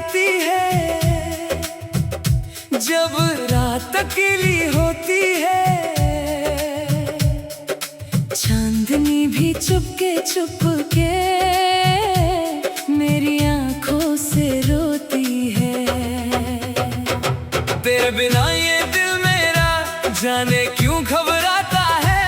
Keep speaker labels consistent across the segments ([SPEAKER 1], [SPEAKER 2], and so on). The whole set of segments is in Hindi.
[SPEAKER 1] आती है, जब रात अकेली होती है। चांदनी भी चुपके चुपके मेरी आंखों से रोती है। तेरे बिना ये दिल मेरा जाने क्यों घबराता है।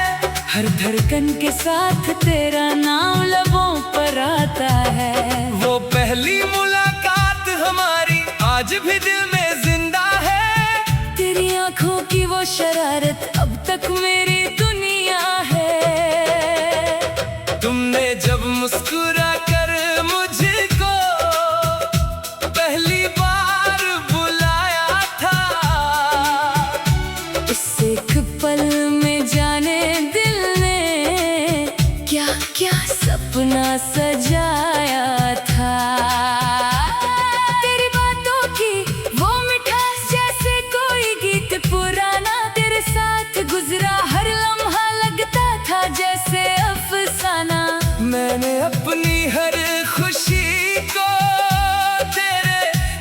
[SPEAKER 1] हर धड़कन के साथ तेरा नाम लबों पर आता है। वो पहली मुलाकात हमारी आज भी दिल में जिंदा है। तेरी आंखों की वो शरारत अब तक मेरी दुनिया है। तुमने जब मुस्कुरा कर मुझको पहली बार बुलाया था, उस एक पल में जाने दिल ने क्या क्या सपना सजाया था। तेरी बातों की वो मिठास जैसे कोई गीत पुराना। तेरे साथ गुजरा हर लम्हा लगता था जैसे अफसाना। मैंने अपनी हर खुशी को तेरे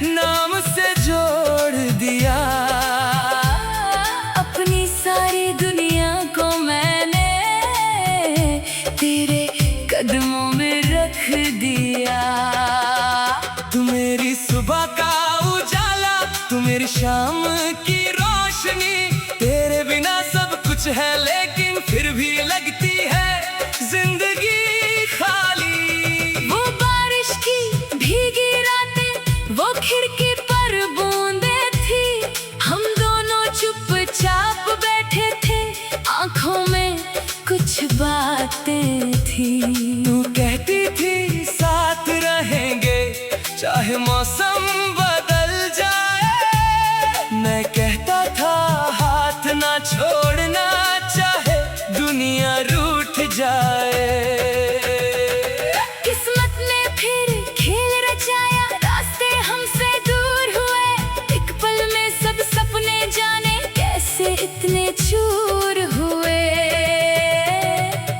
[SPEAKER 1] नाम से जोड़ दिया। अपनी सारी दुनिया को मैंने तेरे कदमों में रख दिया। तू मेरी सुबह का उजाला, तू मेरी शाम की रोशनी। तेरे बिना सब कुछ है लेकिन फिर भी लगती है जिंदगी खाली। वो बारिश की भीगी रातें, वो खिड़की पर बूंदें थी। हम दोनों चुपचाप बैठे थे, आंखों में कुछ बातें थी। तू कहती थी साथ रहेंगे चाहे मौसम बदल जाए। मैं कहता था हाथ ना छोड़ना चाहे दुनिया रूठ जाए। किस्मत ने फिर खेल रचाया, रास्ते हमसे दूर हुए। एक पल में सब सपने जाने कैसे इतने चूर हुए।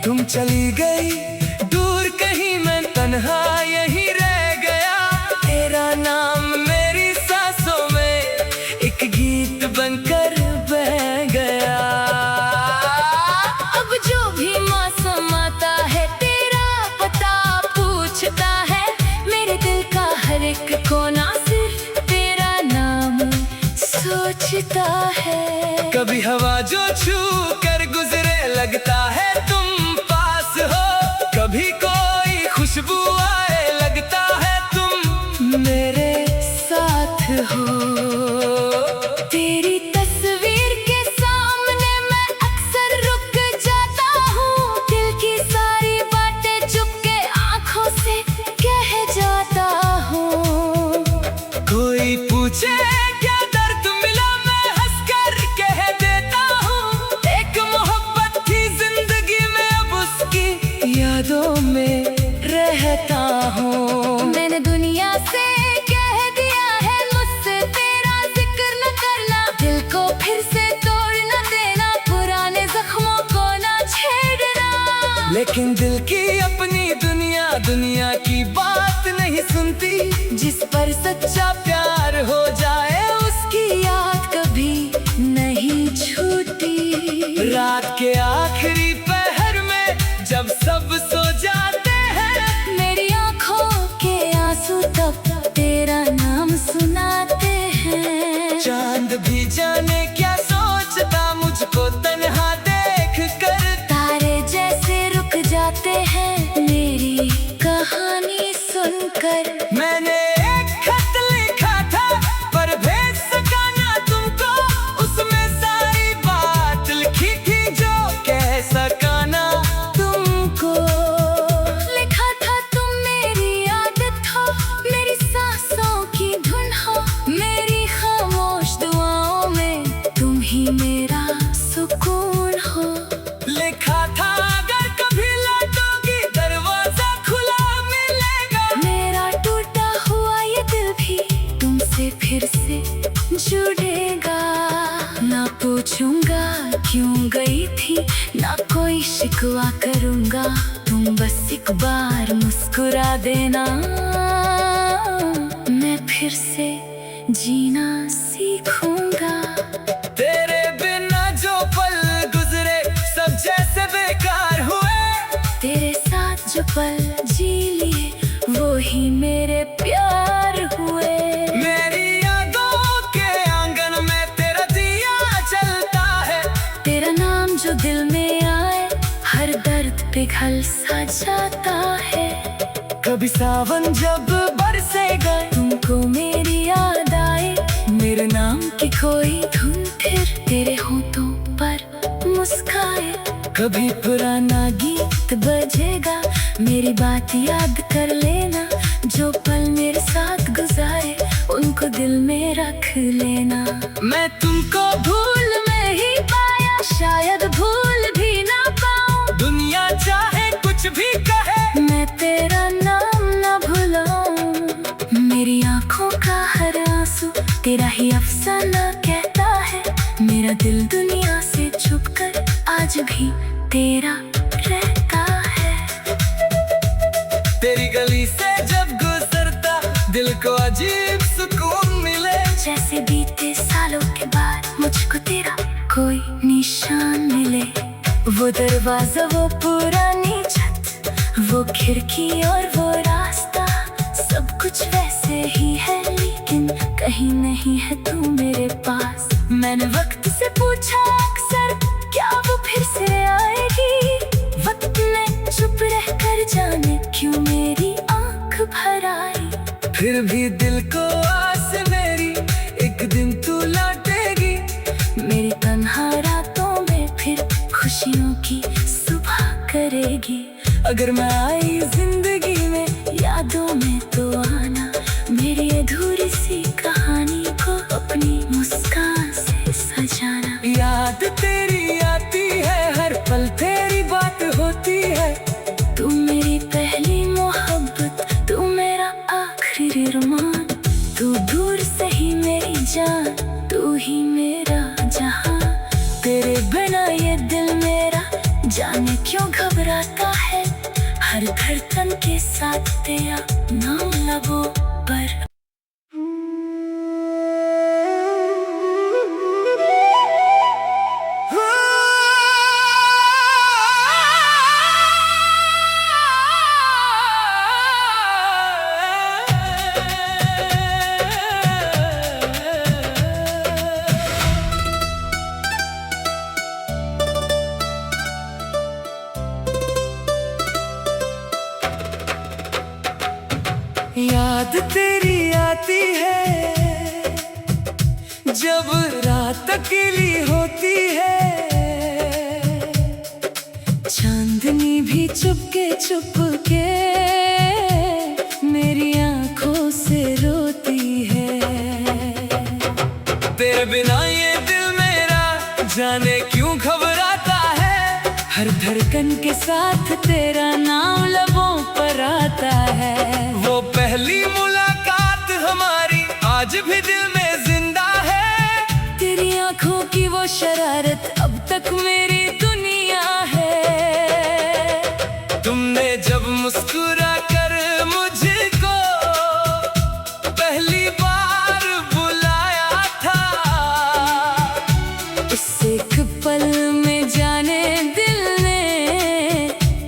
[SPEAKER 1] तुम चली गई दूर कहीं, मैं तन्हा यहीं रह गया। तेरा नाम मेरी सांसों में एक गीत बनकर बह गया। अब जो भी मौसम आता है तेरा पता पूछता है। मेरे दिल का हर एक कोना सिर्फ तेरा नाम सोचता है। कभी हवा जो छू कर गुजरे लगता है तुम पास हो। कभी कोई खुशबू आए लगता है तुम मेरे साथ हो। तेरी तस्वीर के सामने मैं अक्सर रुक जाता हूँ। दिल की सारी बातें चुपके आंखों से कह जाता हूँ। कोई पूछे क्या दर्द मिला, मैं हंसकर कह देता हूँ। एक मोहब्बत थी जिंदगी में, अब उसकी यादों में रहता हूँ। मैंने दुनिया से कह दिया है मुझसे तेरा जिक्र न करना। दिल को फिर से तोड़ न देना, पुराने जख्मों को न छेड़ना। लेकिन दिल की अपनी दुनिया दुनिया की बात नहीं सुनती। जिस पर सच्चा प्यार हो जाए उसकी याद कभी नहीं छूटी। रात के आखिरी पहर में जब सब सो जाते हैं, मेरी आंखों के आंसू तब तेरा नाम सुनाते हैं। चांद भी जाने क्या सोचता मुझको तन्हा देख कर। तारे जैसे रुक जाते हैं मेरी कहानी सुनकर। मैंने एक खत लिखा था पर भेज सका ना तुमको। उसमें सारी बात लिखी थी जो कह सका ना तुमको। लिखा था तुम मेरी आदत हो, मेरी सांसों की धुन हो। मेरी खामोश दुआओं में तुम ही मेरा सुकून हो। लिखा था अगर कभी लौटोगी दरवाजा खुला मिलेगा। मेरा टूटा हुआ ये दिल भी तुमसे फिर से जुड़ेगा। ना पूछूंगा क्यों गई थी, ना कोई शिकवा करूंगा। तुम बस एक बार मुस्कुरा देना, मैं फिर फिर से जीना सीखूंगा।
[SPEAKER 2] तेरे बिना जो पल गुजरे सब जैसे बेकार हुए।
[SPEAKER 1] तेरे साथ जो पल जी लिए वो ही मेरे प्यार हुए।
[SPEAKER 2] मेरी यादों के आंगन में तेरा दिया जलता है।
[SPEAKER 1] तेरा नाम जो दिल में आए हर दर्द पिघल सा जाता है।
[SPEAKER 2] कभी सावन जब बरसेगा
[SPEAKER 1] तुमको मेरी याद आए,
[SPEAKER 2] मेरे नाम
[SPEAKER 1] कि कोई धुन फिर तेरे होठों पर मुस्काए।
[SPEAKER 2] कभी
[SPEAKER 1] पुराना गीत बजेगा, मेरी बात याद कर लेना। जो पल मेरे साथ गुजारे उनको दिल में रख लेना।
[SPEAKER 2] मैं तुमको
[SPEAKER 1] भूल में ही पाया, शायद भूल भी ना पाऊं।
[SPEAKER 2] दुनिया चाहे कुछ भी कहे,
[SPEAKER 1] मैं तेरा नाम ना भुलाऊं। मेरी आंखों का हर आंसू तेरा ही अफसाना कहता है। मेरा दिल दुनिया से छुपकर आज भी तेरा रहता है।
[SPEAKER 2] तेरी गली से जब गुजरता दिल को अजीब सुकून मिले।
[SPEAKER 1] जैसे बीते सालों के बाद मुझको तेरा कोई निशान मिले। वो दरवाजा, वो पुरानी छत, वो खिड़की और वो रास्ता, सब कुछ वैसे ही है लेकिन कहीं नहीं है तू मेरे पास। मैंने वक्त से पूछा अक्सर, क्या वो फिर से आएगी? वक्त ने चुप रह कर जाने क्यों मेरी आंख भर आई।
[SPEAKER 2] फिर भी दिल को आस मेरी, एक दिन तू लौटेगी।
[SPEAKER 1] मेरी तन्हा रातों में फिर खुशियों की सुबह करेगी।
[SPEAKER 2] अगर मैं आई
[SPEAKER 1] जिंदगी में यादों में तो आना, मेरी अधूरी सी कहानी को अपनी मुस्कान से सजाना।
[SPEAKER 2] याद तेरी आती है, हर पल तेरी बात होती है।
[SPEAKER 1] तू मेरी पहली मोहब्बत, तू मेरा आखिरी अरमान। तू दूर से ही मेरी जान, तू ही मेरा जहां। तेरे बिना ये दिल मेरा जाने क्यों घबराता है। हर धड़कन के साथ तेरा नाम लबों पर।
[SPEAKER 2] याद तेरी आती है जब रात अकेली होती है।
[SPEAKER 1] चांदनी भी चुपके चुपके मेरी आंखों से रोती है।
[SPEAKER 2] तेरे बिना ये दिल मेरा जाने क्यों घबराता है।
[SPEAKER 1] हर धड़कन के साथ तेरा नाम लबों पर आता है।
[SPEAKER 2] वो पहली मुलाकात हमारी आज भी दिल में जिंदा है।
[SPEAKER 1] तेरी आंखों की वो शरारत अब तक मेरी दुनिया है।
[SPEAKER 2] तुमने जब मुस्कुरा कर मुझको पहली बार बुलाया था,
[SPEAKER 1] इस एक पल में जाने दिल ने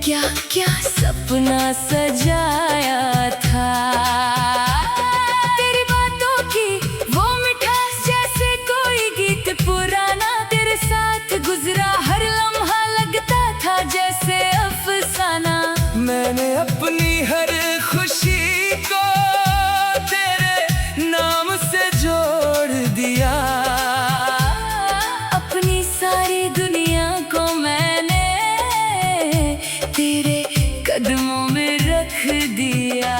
[SPEAKER 1] क्या क्या सपना सजाया था। तेरी बातों की वो मिठास जैसे कोई गीत पुराना। तेरे साथ गुजरा हर लम्हा लगता था जैसे अफसाना।
[SPEAKER 2] मैंने अपनी हर खुशी को तेरे नाम से जोड़ दिया।
[SPEAKER 1] अपनी सारी दुनिया को मैंने तेरे कदमों में रख दिया।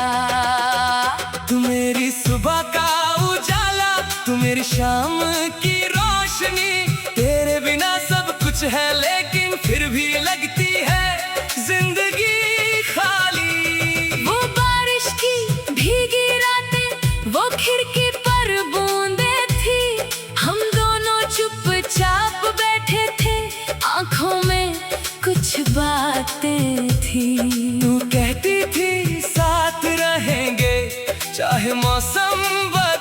[SPEAKER 2] तू मेरी सुबह का उजाला, तू मेरी शाम की रोशनी। तेरे बिना सब कुछ है लेकिन फिर भी लगती है जिंदगी खाली।
[SPEAKER 1] वो बारिश की भीगी रातें, वो खिड़की पर बूंदें थी। हम दोनों चुपचाप बैठे थे, आंखों में कुछ बातें थी।
[SPEAKER 2] तू कहती थी साथ रहेंगे चाहे मौसम बदले।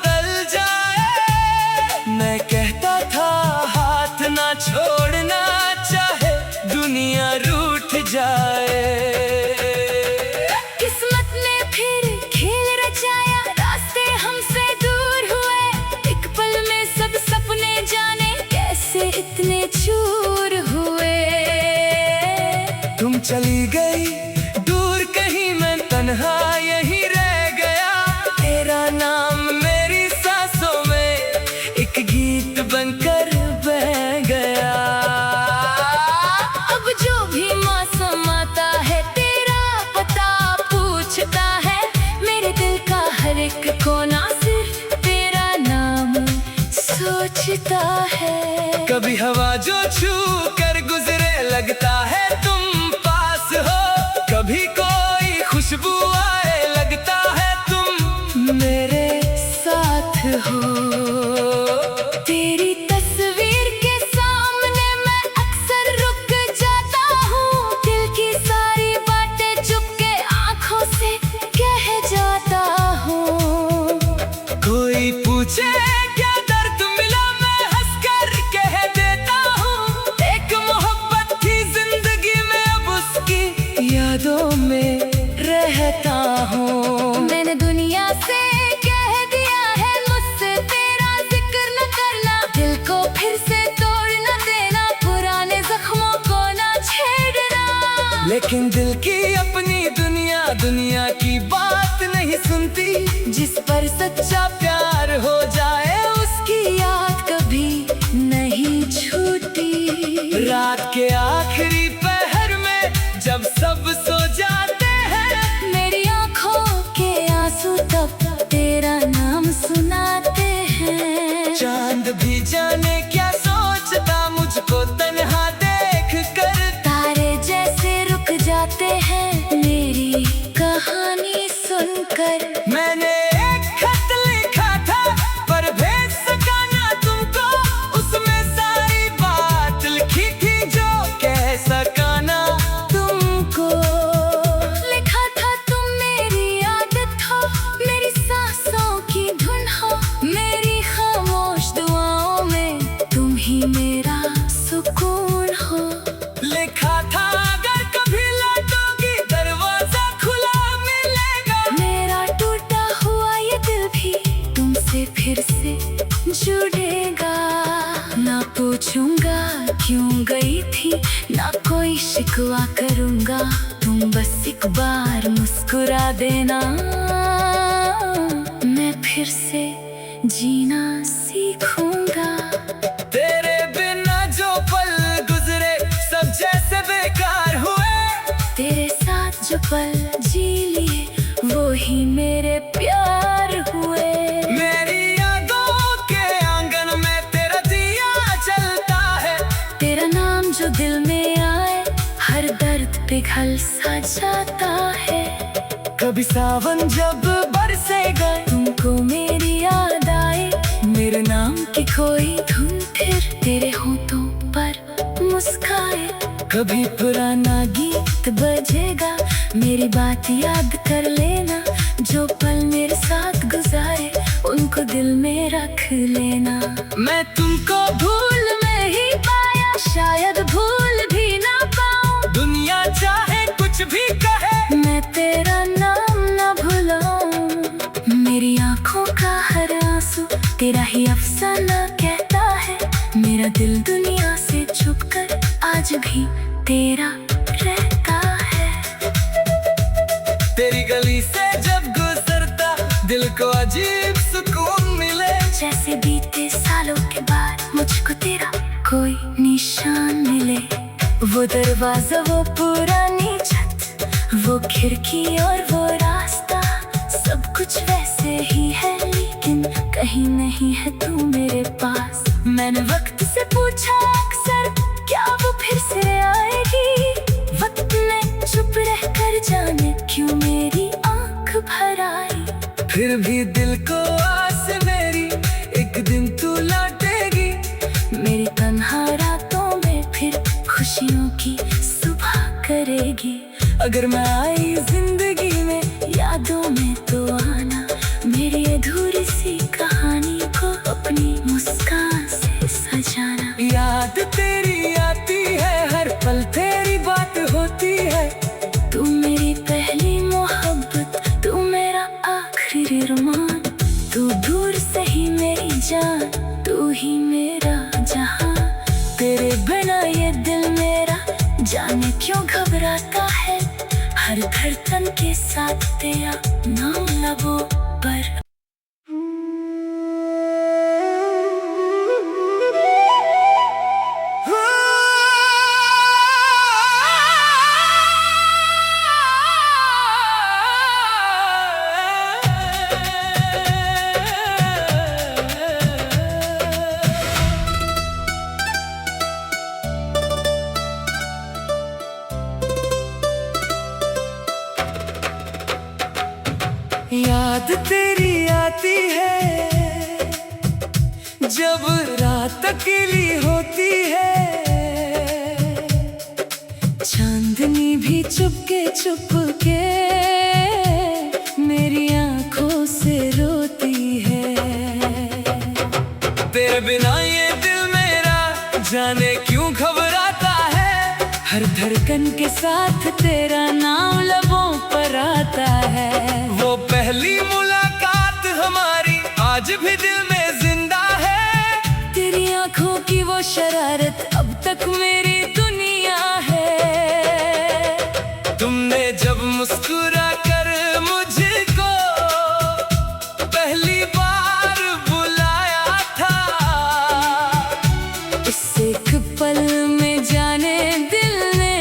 [SPEAKER 2] चली गई दूर कहीं, मैं तन्हा यहीं रह गया। तेरा नाम मेरी सांसों में एक गीत बनकर बह गया।
[SPEAKER 1] अब जो भी मौसम आता है तेरा पता पूछता है, मेरे दिल का हर एक कोना सिर्फ तेरा नाम सोचता है।
[SPEAKER 2] कभी हवा जो छू कर गुजरे लगता है तुम पास हो, कभी कोई खुशबू आए लगता है तुम मेरे साथ हो।
[SPEAKER 1] तेरी तस्वीर के सामने मैं अक्सर रुक जाता हूँ, दिल की सारी बातें चुपके आंखों से कह जाता हूँ।
[SPEAKER 2] कोई पूछे क्या दर्द मिला, मैं हंसकर कह देता हूँ, एक मोहब्बत थी जिंदगी में अब उसकी यादों में रहता हूँ।
[SPEAKER 1] मैंने दुनिया से कह दिया है मुझसे तेरा जिक्र न करना, दिल को फिर से तोड़ न देना, पुराने जख्मों को न छेड़ना।
[SPEAKER 2] लेकिन दिल की अपनी दुनिया, दुनिया की बात नहीं सुनती।
[SPEAKER 1] जिस पर सच्चा प्यार हो जाए उसकी याद कभी नहीं छूटी।
[SPEAKER 2] रात के आखिरी पहर में जब सब सो जाते हैं,
[SPEAKER 1] मेरी आंखों के आंसू तब तेरा नाम सुनाते हैं।
[SPEAKER 2] चांद भी जाने क्या सोचता मुझको तन्हा देख कर,
[SPEAKER 1] तारे जैसे रुक जाते हैं मेरी कहानी सुनकर।
[SPEAKER 2] मैंने एक खत लिखा था पर भेज सका ना तुमको, उसमें सारी बात लिखी थी जो कह सका ना
[SPEAKER 1] तुमको। लिखा था तुम मेरी आदत हो, मेरी सांसों की धुन हो, मेरी खामोश दुआओं में तुम ही मेरा सुकून हो।
[SPEAKER 2] लिखा था अगर कभी लौटोगी दरवाजा खुला मिलेगा,
[SPEAKER 1] मेरा टूटा हुआ ये दिल भी तुमसे फिर से जुड़ेगा। ना पूछूंगा क्यों गई थी, ना कोई शिकवा करूंगा, तुम बस एक बार मुस्कुरा देना, मैं फिर से जीना सीखूंगा।
[SPEAKER 2] तेरे बिना जो पल गुजरे सब जैसे बेकार हुए,
[SPEAKER 1] तेरे साथ जो पल जी लिए वो ही मेरे प्यार हुए।
[SPEAKER 2] मेरी यादों के आंगन में तेरा दिया जलता है,
[SPEAKER 1] तेरा नाम जो दिल में आए हर दर्द पिघल सा जाता है।
[SPEAKER 2] कभी सावन जब बरसेगा
[SPEAKER 1] तुमको मेरी याद आए,
[SPEAKER 2] मेरे नाम
[SPEAKER 1] कि कोई धुन फिर तेरे होठों पर मुस्काए।
[SPEAKER 2] कभी
[SPEAKER 1] पुराना गीत बजेगा, मेरी बात याद कर लेना, जो पल मेरे साथ गुजारे उनको दिल में रख लेना।
[SPEAKER 2] मैं तुमको
[SPEAKER 1] भूल में ही पाया, शायद भूल भी ना पाऊं,
[SPEAKER 2] दुनिया चाहे कुछ भी कहे,
[SPEAKER 1] मैं तेरा नाम ना भुलाऊं। मेरी आंखों का हर आंसू तेरा ही अफसाना कहता है, मेरा दिल दुनिया से छुपकर आज भी तेरा रहता है।
[SPEAKER 2] तेरी गली से जब गुजरता दिल को अजीब सुकून मिले,
[SPEAKER 1] जैसे बीते सालों के बाद मुझको तेरा कोई निशान मिले। वो दरवाजा, वो पुरानी छत, वो खिड़की और वो रास्ता, सब कुछ वैसे ही है लेकिन कहीं नहीं है तू मेरे पास। मैंने वक्त से पूछा अक्सर क्या वो फिर से आएगी, वक्त में चुप रह कर जाने क्यों मेरी आंख भर आई।
[SPEAKER 2] फिर भी दिल को आस मेरी एक दिन तू लौटेगी,
[SPEAKER 1] मेरी तन्हा रातों में फिर खुशियों की सुबह करेगी।
[SPEAKER 2] अगर मैं आई
[SPEAKER 1] जिंदगी में यादों में तो आना, मेरी अधूरी सी कहानी को अपनी मुस्कान से सजाना।
[SPEAKER 2] याद तेरी आती है हर पल, तेरी बात होती है,
[SPEAKER 1] तू मेरी पहली मोहब्बत, तू मेरा आखिरी अरमान, तू दूर से ही मेरी जान, तू ही मेरा जहां। तेरे बिना ये दिल मेरा जाने क्यों घबराता है हर धड़कन के साथ तेरा नाम लबों पर।
[SPEAKER 2] याद तेरी आती है जब रात अकेली होती है,
[SPEAKER 1] चांदनी भी चुपके चुपके मेरी आंखों से रोती है।
[SPEAKER 2] तेरे बिना ये दिल मेरा जाने क्यों घबराता है,
[SPEAKER 1] हर धड़कन के साथ तेरा नाम लबों पर आता है।
[SPEAKER 2] वो पहली मुलाकात हमारी आज भी दिल में जिंदा है,
[SPEAKER 1] तेरी आंखों की वो शरारत अब तक मेरी दुनिया है।
[SPEAKER 2] तुमने जब मुस्कुरा कर मुझको पहली बार बुलाया था,
[SPEAKER 1] इस एक पल में जाने दिल ने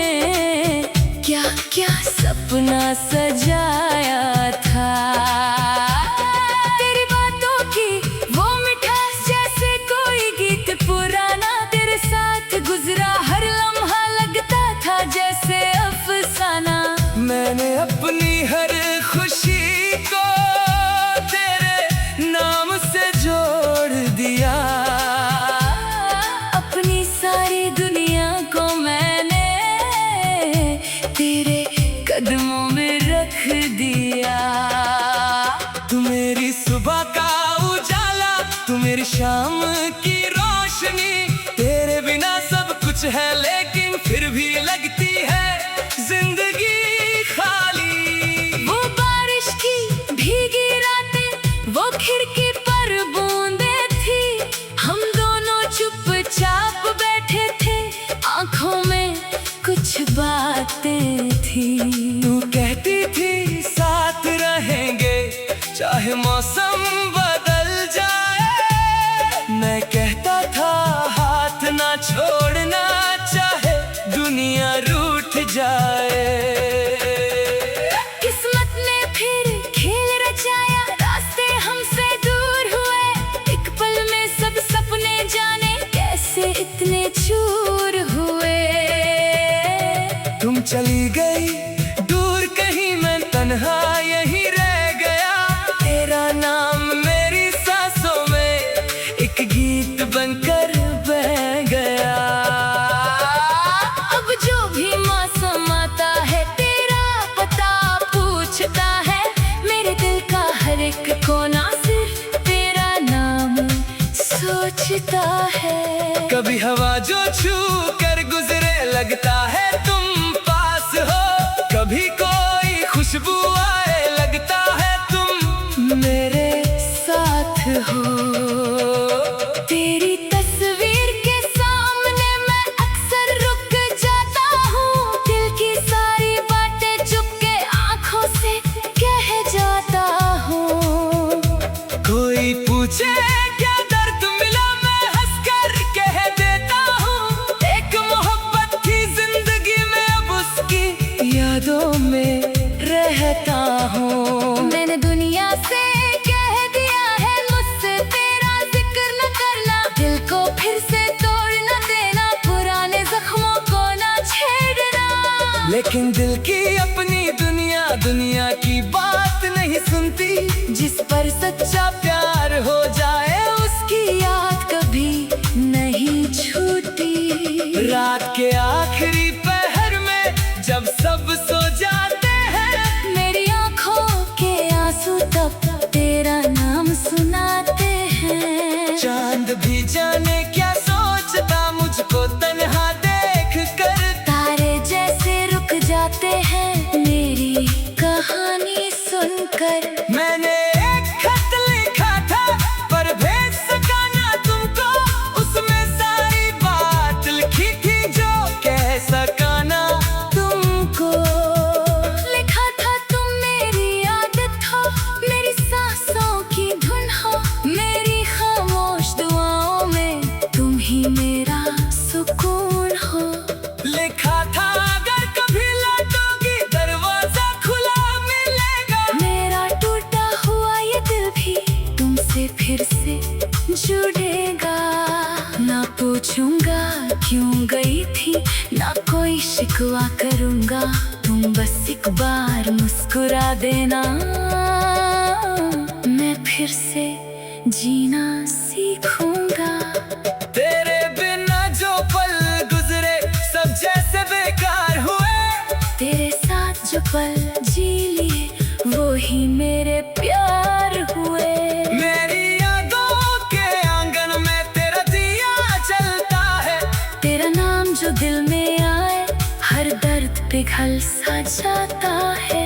[SPEAKER 1] क्या क्या सपना सजाया था। तेरी बातों की वो मिठास जैसे कोई गीत पुराना, तेरे साथ गुजरा हर लम्हा लगता था जैसे अफसाना।
[SPEAKER 2] मैंने अपनी हर खुशी को तेरे नाम से जोड़ दिया,
[SPEAKER 1] अपनी सारी दुनिया को मैंने तेरे कदमों में रख दिया।
[SPEAKER 2] तू मेरी सुबह का उजाला, तू मेरी शाम की रोशनी, तेरे बिना सब कुछ है लेकिन फिर भी लगती है जिंदगी खाली।
[SPEAKER 1] वो बारिश की भीगी रातें, वो खिड़की पर बूंदें थी, हम दोनों चुपचाप बैठे थे, आंखों में कुछ बातें थी।
[SPEAKER 2] तू कहती थी साथ रहेंगे चाहे मौसम बदल जाए, मैं कहता था हाथ ना छोड़ना चाहे दुनिया रूठ जाए।
[SPEAKER 1] किस्मत ने फिर खेल रचाया, रास्ते हमसे दूर हुए, एक पल में सब सपने जाने कैसे इतने चूर हुए।
[SPEAKER 2] तुम चली गई दूर कहीं, मैं तन्हा यहीं रह गया, तेरा नाम मेरी सांसों में एक गीत बनकर बह गया।
[SPEAKER 1] अब जो भी मौसम आता है तेरा पता पूछता है, मेरे दिल का हर एक कोना सिर्फ तेरा नाम सोचता है।
[SPEAKER 2] कभी हवा जो छू कर गुजरे लगता है तुम पास हो, कभी कोई खुशबू आए लगता है तुम
[SPEAKER 1] मेरे साथ हो। तेरी तस्वीर के सामने मैं अक्सर रुक जाता हूँ, दिल की सारी बातें चुपके आंखों से कह जाता हूँ।
[SPEAKER 2] कोई पूछे क्या दर्द मिला, मैं हंसकर कह देता हूँ, एक मोहब्बत थी जिंदगी में अब उसकी यादों में रहता हूँ।
[SPEAKER 1] मैंने दुनिया से कह दिया है मुझसे तेरा जिक्र न करना, दिल को फिर से तोड़ न देना, पुराने जख्मों को न छेड़ना।
[SPEAKER 2] लेकिन दिल की अपनी दुनिया दुनिया की बात नहीं सुनती,
[SPEAKER 1] जिस पर सच्चा प्यार हो जाए उसकी याद कभी नहीं छूटी।
[SPEAKER 2] रात के आखिरी पहर में जब सब सो जाते हैं,
[SPEAKER 1] मेरी आंखों के आंसू तब तेरा नाम सुनाते हैं।
[SPEAKER 2] चांद भी जाने क्या सोचता मुझको तन्हा देख कर,
[SPEAKER 1] तारे जैसे रुक जाते हैं मेरी कहानी सुनकर।
[SPEAKER 2] मैंने एक खत लिखा था
[SPEAKER 1] तुझसे फिर से जुड़ेगा। ना पूछूंगा क्यों गई थी, ना कोई शिकवा करूंगा, तुम बस एक बार मुस्कुरा देना, मैं फिर से जीना सीखूंगा।
[SPEAKER 2] तेरे बिना जो पल गुजरे सब जैसे बेकार हुए,
[SPEAKER 1] तेरे साथ जो पल जी लिए वो ही मेरे प्यार हुए।
[SPEAKER 2] मेरी यादों के आंगन में तेरा दिया जलता है,
[SPEAKER 1] तेरा नाम जो दिल में आए हर दर्द पिघल सा जाता है।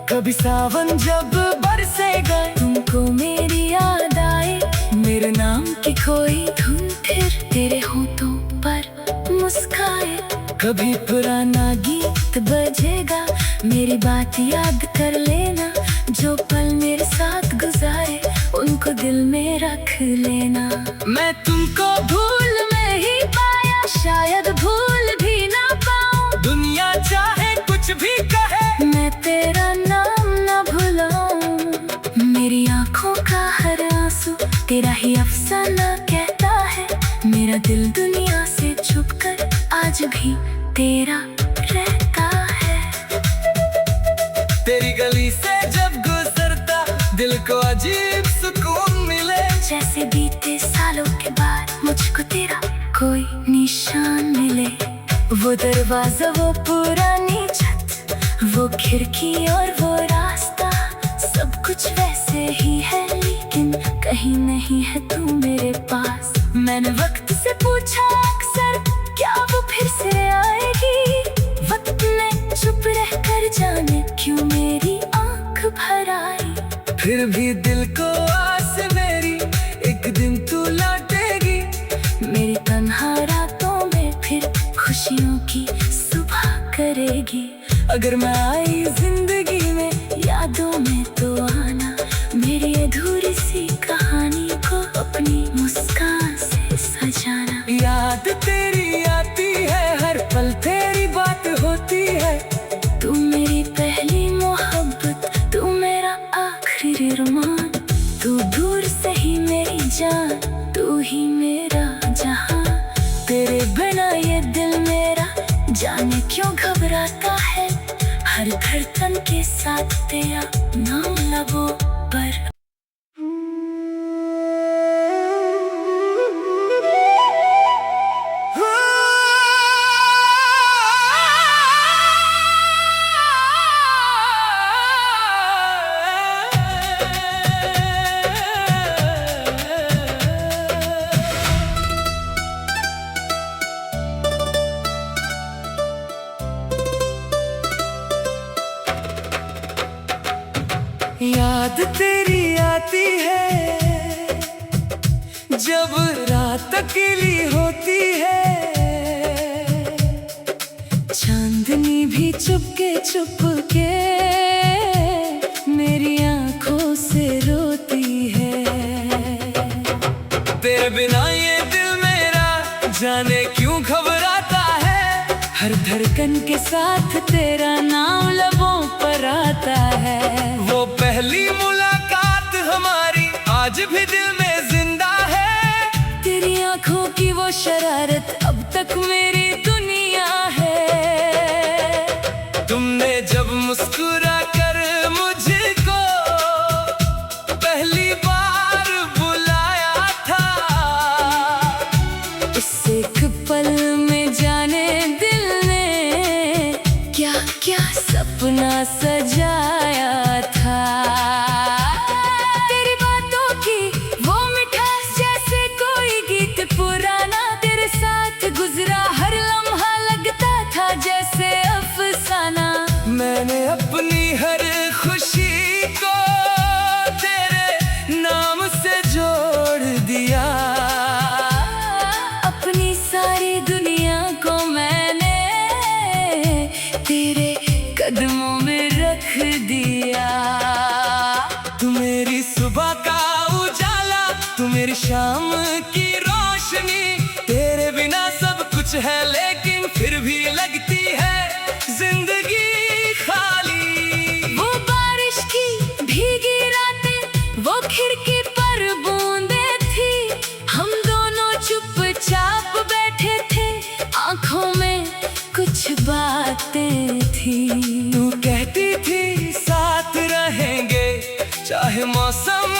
[SPEAKER 2] कभी सावन जब बरसेगा
[SPEAKER 1] तुमको मेरी याद आए,
[SPEAKER 2] मेरे नाम
[SPEAKER 1] कि कोई धुन फिर तेरे होठों पर मुस्काए।
[SPEAKER 2] कभी
[SPEAKER 1] पुराना गीत बजेगा, मेरी बात याद कर लेना, जो पल मेरे साथ गुजारे उनको दिल में रख लेना।
[SPEAKER 2] मैं तुमको
[SPEAKER 1] भूल में ही पाया, शायद भूल भी ना पाऊं,
[SPEAKER 2] दुनिया चाहे कुछ भी कहे,
[SPEAKER 1] मैं तेरा नाम ना भुलाऊं। मेरी आंखों का हर आंसू तेरा ही अफसाना कहता है, मेरा दिल दुनिया से छुपकर आज भी तेरा रहता है।
[SPEAKER 2] तेरी गली से जब गुजरता दिल को अजीब सुकून मिले,
[SPEAKER 1] जैसे बीते सालों के बाद मुझको तेरा कोई निशान मिले। वो दरवाजा, वो पुरानी छत, वो खिड़की और वो रास्ता, सब कुछ वैसे ही है लेकिन कहीं नहीं है तू मेरे पास। मैंने वक्त से पूछा अक्सर क्या वो फिर से आएगी, वक्त ने चुप रहकर जाने क्यों मेरी आंख भर आई।
[SPEAKER 2] फिर भी दिल को आस मेरी एक दिन तू लौटेगी,
[SPEAKER 1] मेरी तन्हा रातों में फिर खुशियों की सुबह करेगी।
[SPEAKER 2] अगर मैं आई
[SPEAKER 1] जिंदगी में यादों में तो आना, मेरी अधूरी सी कहानी को अपनी मुस्कान से सजाना।
[SPEAKER 2] याद तेरी आती है, हर पल तेरी बात होती है,
[SPEAKER 1] तू मेरी पहली मोहब्बत, तू मेरा आखिरी अरमान, तू दूर से ही मेरी जान, तू ही मेरा जहां। तेरे बिना ये दिल मेरा जाने क्यों घबराता है, हर धड़कन के साथ तेरा नाम लबों पर।
[SPEAKER 2] याद तेरी आती है जब रात अकेली होती है,
[SPEAKER 1] चांदनी भी चुपके चुपके मेरी आंखों से रोती है।
[SPEAKER 2] तेरे बिना ये दिल मेरा जाने क्यों घबराता है,
[SPEAKER 1] हर धड़कन के साथ तेरा नाम लबों पर आता है।
[SPEAKER 2] वो पहली मुलाकात हमारी आज भी दिल में जिंदा है,
[SPEAKER 1] तेरी आंखों की वो शरारत अब तक मेरी दुनिया है।
[SPEAKER 2] तुमने जब मुस्कुरा कर मुझको पहली बार बुलाया था,
[SPEAKER 1] इस एक पल में जाने दिल ने क्या क्या सपना सजाया था। तेरी बातों की वो मिठास जैसे कोई गीत पुराना, तेरे साथ गुजरा हर लम्हा लगता था जैसे अफसाना।
[SPEAKER 2] मैंने अपनी हर खुशी को तेरे नाम से जोड़ दिया,
[SPEAKER 1] अपनी सारी दुनिया को मैंने तेरे कदमों में रख दिया।
[SPEAKER 2] तू मेरी सुबह का उजाला, तू मेरी शाम की रोशनी, तेरे बिना सब कुछ है लेकिन फिर भी लगती है जिंदगी खाली।
[SPEAKER 1] वो बारिश की भीगी रातें, वो खिड़की पर
[SPEAKER 2] चाहे मौसम